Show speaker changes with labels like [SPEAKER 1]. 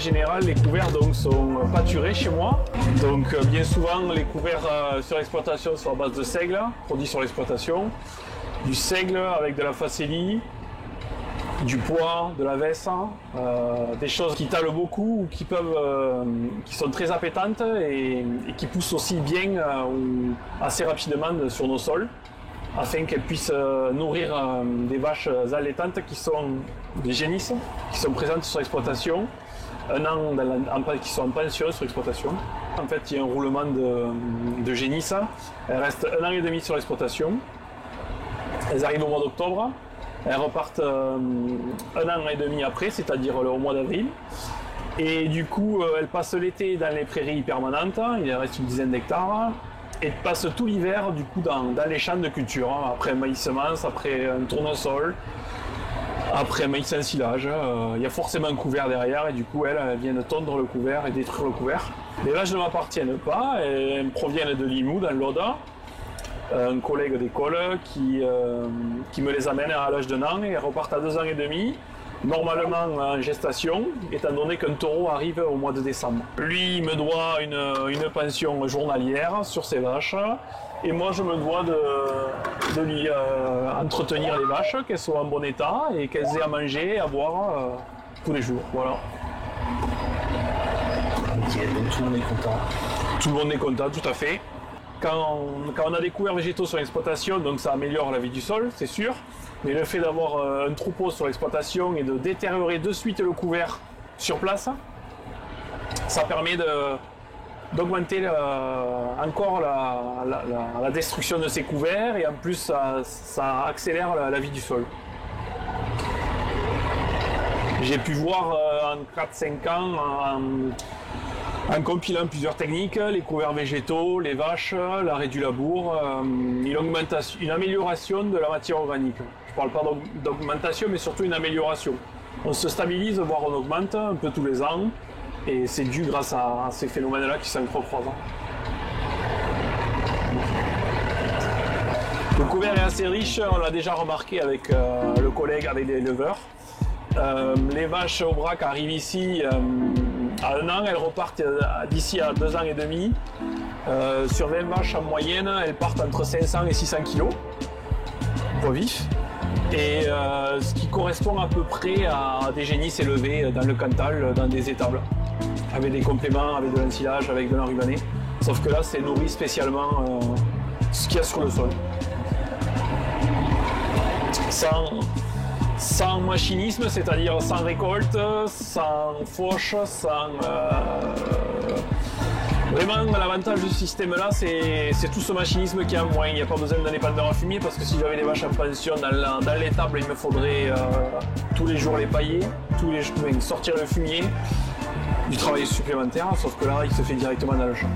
[SPEAKER 1] générale, les couverts donc, sont pâturés chez moi. Donc bien souvent, les couverts sur l'exploitation sont à base de seigle, produits sur l'exploitation. Du seigle avec de la facélie, du pois, de la veste, des choses qui talent beaucoup ou qui sont très appétantes et qui poussent aussi bien ou assez rapidement sur nos sols, afin qu'elles puissent nourrir des vaches allaitantes qui sont des génisses, qui sont présentes sur l'exploitation, qui sont en pension sur l'exploitation. En fait, il y a un roulement de génisses. Elles restent 1 an et demi sur l'exploitation. Elles arrivent au mois d'octobre. Elles repartent 1 an et demi après, c'est-à-dire au mois d'avril. Et du coup, elles passent l'été dans les prairies permanentes. Il reste une dizaine d'hectares. Et passent tout l'hiver du coup dans les champs de culture, après un maïs semence, après un tournesol, après un maïs ensilage. Il y a forcément un couvert derrière et du coup elles viennent tondre le couvert et détruire le couvert. Les vaches ne m'appartiennent pas, elles proviennent de Limoux dans l'Aude. Un collègue d'école qui me les amène à l'âge d'1 an et elles repartent à 2 ans et demi. Normalement en gestation, étant donné qu'un taureau arrive au mois de décembre. Lui, il me doit une pension journalière sur ses vaches, et moi je me dois de lui entretenir les vaches, qu'elles soient en bon état et qu'elles aient à manger et à boire tous les jours. Voilà.
[SPEAKER 2] Ok, donc tout le monde est content.
[SPEAKER 1] Tout le monde est content, tout à fait. Quand on a des couverts végétaux sur l'exploitation, donc ça améliore la vie du sol, c'est sûr. Mais le fait d'avoir un troupeau sur l'exploitation et de détériorer de suite le couvert sur place, ça permet d'augmenter encore la destruction de ces couverts et en plus ça accélère la vie du sol. J'ai pu voir en 4-5 ans, en compilant plusieurs techniques, les couverts végétaux, les vaches, l'arrêt du labour, une amélioration de la matière organique. Je ne parle pas d'augmentation, mais surtout une amélioration. On se stabilise, voire on augmente un peu tous les ans, et c'est dû grâce à ces phénomènes-là qui s'entrecroisent. Le couvert est assez riche, on l'a déjà remarqué avec le collègue, avec les éleveurs. Les vaches au brac arrivent ici à 1 an, elles repartent d'ici à 2 ans et demi. Sur 20 vaches en moyenne, elles partent entre 500 et 600 kg poids vif. Et ce qui correspond à peu près à des génisses élevées dans le Cantal, dans des étables, avec des compléments, avec de l'ensilage, avec de l'enrubanné. Sauf que là, c'est nourri spécialement ce qu'il y a sur le sol. Sans machinisme, c'est-à-dire sans récolte, sans fauche, sans... Vraiment, l'avantage de ce système-là, c'est tout ce machinisme qui est en moins. Il n'y a pas besoin d'un épandeur à fumier parce que si j'avais les vaches en pension dans l'étable, il me faudrait tous les jours les pailler, tous les jours sortir le fumier, du travail supplémentaire, sauf que là, il se fait directement dans le champ.